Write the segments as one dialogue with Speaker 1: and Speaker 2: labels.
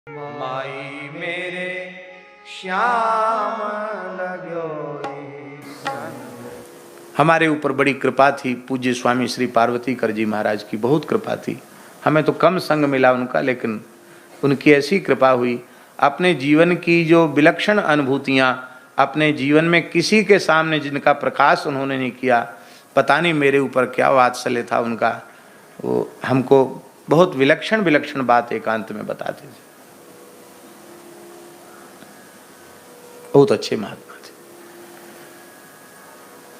Speaker 1: माई मेरे श्याम लगो। हमारे ऊपर बड़ी कृपा थी, पूज्य स्वामी श्री पार्वतीकर जी महाराज की बहुत कृपा थी। हमें तो कम संग मिला उनका, लेकिन उनकी ऐसी कृपा हुई। अपने जीवन की जो विलक्षण अनुभूतियाँ, अपने जीवन में किसी के सामने जिनका प्रकाश उन्होंने नहीं किया, पता नहीं मेरे ऊपर क्या वात्सल्य था उनका। वो हमको बहुत विलक्षण विलक्षण बात एकांत में बताते थे। बहुत अच्छे महात्मा थे।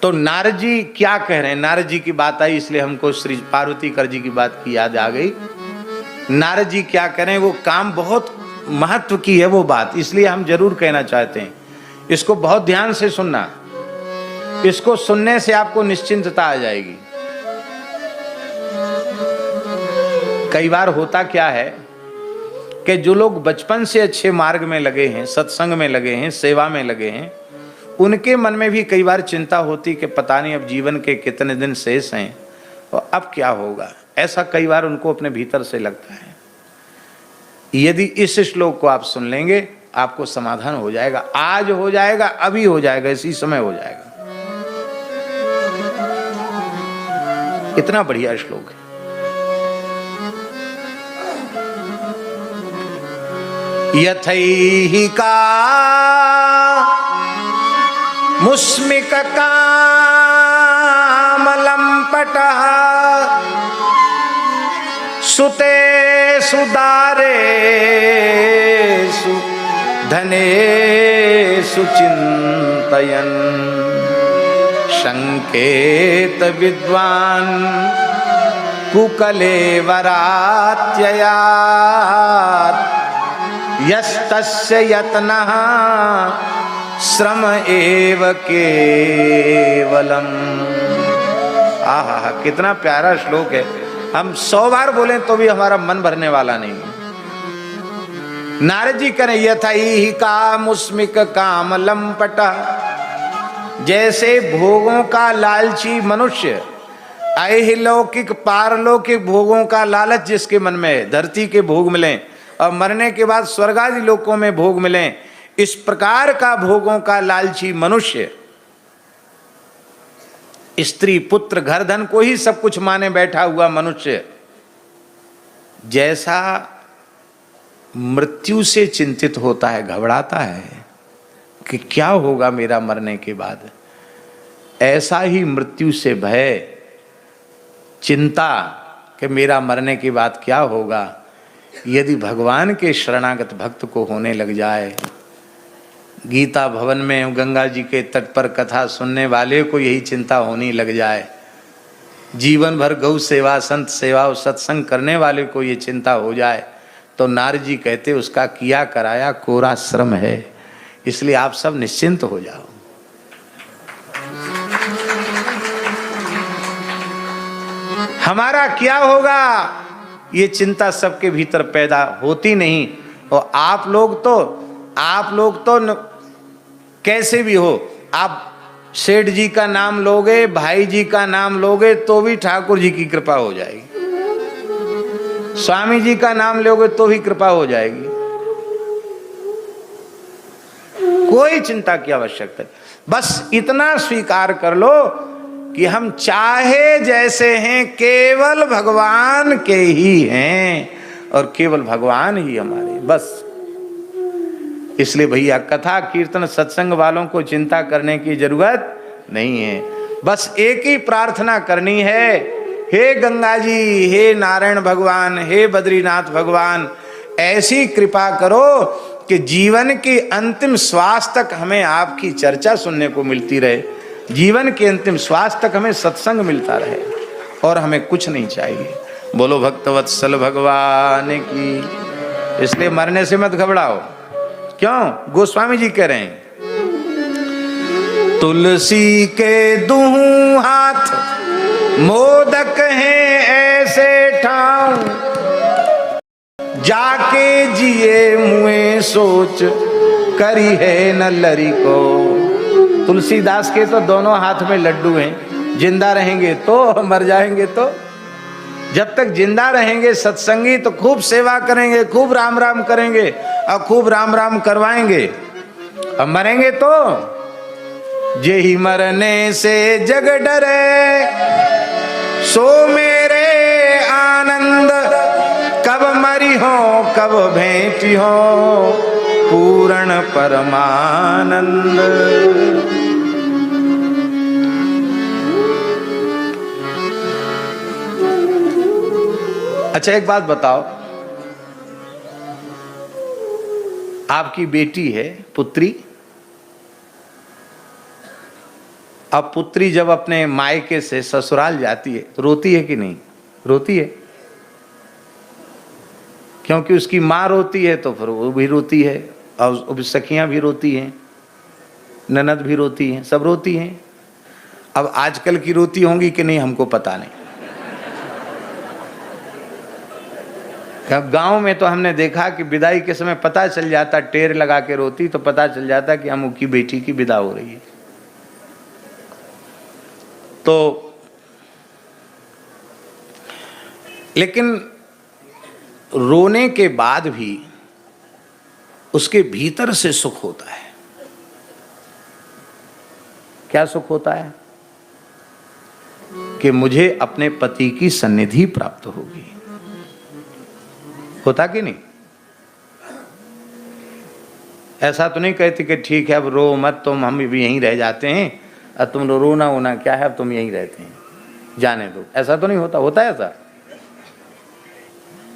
Speaker 1: तो नारद जी क्या कह रहे हैं, नारद जी की बात आई इसलिए हमको श्री पार्वतीकर जी की बात की याद आ गई। नारद जी क्या कह रहे हैं, वो काम बहुत महत्व की है वो बात, इसलिए हम जरूर कहना चाहते हैं। इसको बहुत ध्यान से सुनना, इसको सुनने से आपको निश्चिंतता आ जाएगी। कई बार होता क्या है कि जो लोग बचपन से अच्छे मार्ग में लगे हैं, सत्संग में लगे हैं, सेवा में लगे हैं, उनके मन में भी कई बार चिंता होती कि पता नहीं अब जीवन के कितने दिन शेष हैं और अब क्या होगा। ऐसा कई बार उनको अपने भीतर से लगता है। यदि इस श्लोक को आप सुन लेंगे आपको समाधान हो जाएगा। आज हो जाएगा, अभी हो जाएगा, इसी समय हो जाएगा। इतना बढ़िया श्लोक है। यथैहिका मुस्मिक कामलंपटः सुते सुदारेषु धनेषु चिन्तयन् संकेत विद्वान् कुकलेवरात्ययात् यस्तस्य यत्नः श्रम एव केवलम। आहा, कितना प्यारा श्लोक है। हम 100 बार बोलें तो भी हमारा मन भरने वाला नहीं है। नारद जी करें यथैहिका मुस्मिक काम लंपट, जैसे भोगों का लालची मनुष्य, ऐहिलौकिक पारलौकिक भोगों का लालच जिसके मन में है, धरती के भोग मिलें और मरने के बाद स्वर्ग आदि लोकों में भोग मिलें, इस प्रकार का भोगों का लालची मनुष्य, स्त्री पुत्र घर धन को ही सब कुछ माने बैठा हुआ मनुष्य, जैसा मृत्यु से चिंतित होता है, घबराता है कि क्या होगा मेरा मरने के बाद, ऐसा ही मृत्यु से भय, चिंता कि मेरा मरने के बाद क्या होगा, यदि भगवान के शरणागत भक्त को होने लग जाए। गीता भवन में गंगा जी के तट पर कथा सुनने वाले को यही चिंता होने लग जाए, जीवन भर गौ सेवा संत सेवा और सत्संग करने वाले को ये चिंता हो जाए, तो नारद जी कहते उसका किया कराया कोरा श्रम है। इसलिए आप सब निश्चिंत हो जाओ। हमारा क्या होगा ये चिंता सबके भीतर पैदा होती नहीं। और आप लोग तो कैसे भी हो, आप सेठ जी का नाम लोगे, भाई जी का नाम लोगे तो भी ठाकुर जी की कृपा हो जाएगी, स्वामी जी का नाम लोगे तो भी कृपा हो जाएगी। कोई चिंता की आवश्यकता, बस इतना स्वीकार कर लो कि हम चाहे जैसे हैं केवल भगवान के ही हैं और केवल भगवान ही हमारे, बस। इसलिए भैया कथा कीर्तन सत्संग वालों को चिंता करने की जरूरत नहीं है। बस एक ही प्रार्थना करनी है, हे गंगा जी, हे नारायण भगवान, हे बद्रीनाथ भगवान, ऐसी कृपा करो कि जीवन के अंतिम श्वास तक हमें आपकी चर्चा सुनने को मिलती रहे, जीवन के अंतिम श्वास तक हमें सत्संग मिलता रहे और हमें कुछ नहीं चाहिए। बोलो भक्तवत्सल भगवान की। इसलिए मरने से मत घबराओ। क्यों? गोस्वामी जी कह रहे हैं, तुलसी के दूं हाथ मोदक हैं ऐसे ठाऊं, जाके जिए मुए सोच करी है न लरी को। तुलसीदास के तो दोनों हाथ में लड्डू हैं, जिंदा रहेंगे तो, मर जाएंगे तो। जब तक जिंदा रहेंगे सत्संगी तो खूब सेवा करेंगे, खूब राम राम करेंगे और खूब राम राम करवाएंगे। अब मरेंगे तो जेहि मरने से जग डरे, सो मेरे आनंद, कब मरी हो कब भेंटी हो पूर्ण परमानंद। अच्छा एक बात बताओ, आपकी बेटी है पुत्री, अब पुत्री जब अपने मायके से ससुराल जाती है तो रोती है कि नहीं? रोती है, क्योंकि उसकी माँ रोती है तो फिर वो भी रोती है, और सखियां भी रोती हैं, ननद भी रोती हैं, सब रोती हैं। अब आजकल की रोती होंगी कि नहीं हमको पता नहीं। अब गांव में तो हमने देखा कि विदाई के समय पता चल जाता, टेर लगा के रोती तो पता चल जाता कि अमुक की बेटी की विदा हो रही है। तो लेकिन रोने के बाद भी उसके भीतर से सुख होता है। क्या सुख होता है? कि मुझे अपने पति की सन्निधि प्राप्त होगी। होता कि नहीं? ऐसा तो नहीं कहती कि ठीक है अब रो मत तुम, हम भी यहीं रह जाते हैं, अब तुम रोना होना क्या है, अब तुम यहीं रहते हैं, जाने दो। ऐसा तो नहीं होता? होता है ऐसा?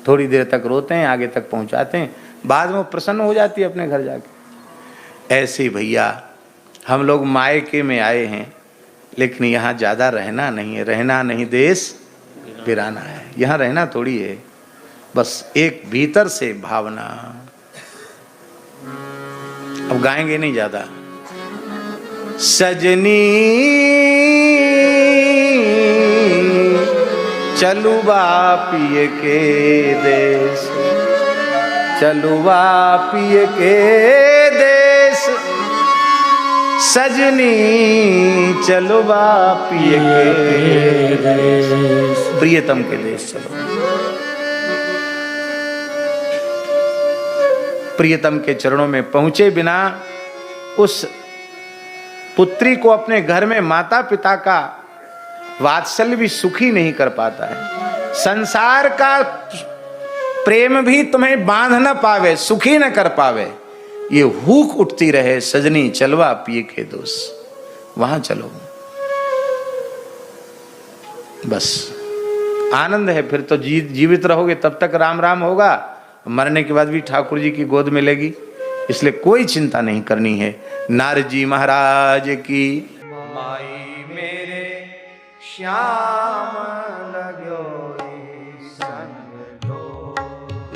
Speaker 1: थोड़ी देर तक रोते हैं, आगे तक पहुंचाते हैं, बाद में प्रसन्न हो जाती है अपने घर जाके। ऐसे भैया हम लोग मायके में आए हैं, लेकिन यहाँ ज़्यादा रहना नहीं है। रहना नहीं देश बिराना है, यहाँ रहना थोड़ी है, बस एक भीतर से भावना। अब गाएंगे नहीं ज़्यादा। सजनी चलुआ पिए के देश, चलुआ पिए के देश, सजनी चलुआ पिए के देश, प्रियतम के देश चलो। प्रियतम के चरणों में पहुंचे बिना उस पुत्री को अपने घर में माता पिता का वात्सल्य भी सुखी नहीं कर पाता है। संसार का प्रेम भी तुम्हें बांध न पावे, सुखी न कर पावे, ये हुक उठती रहे, सजनी चलवा पिए के दोष, वहां चलो, बस आनंद है। फिर तो जीवित रहोगे तब तक राम राम होगा, मरने के बाद भी ठाकुर जी की गोद मिलेगी, इसलिए कोई चिंता नहीं करनी है। नारद जी महाराज की माई मेरे श्याम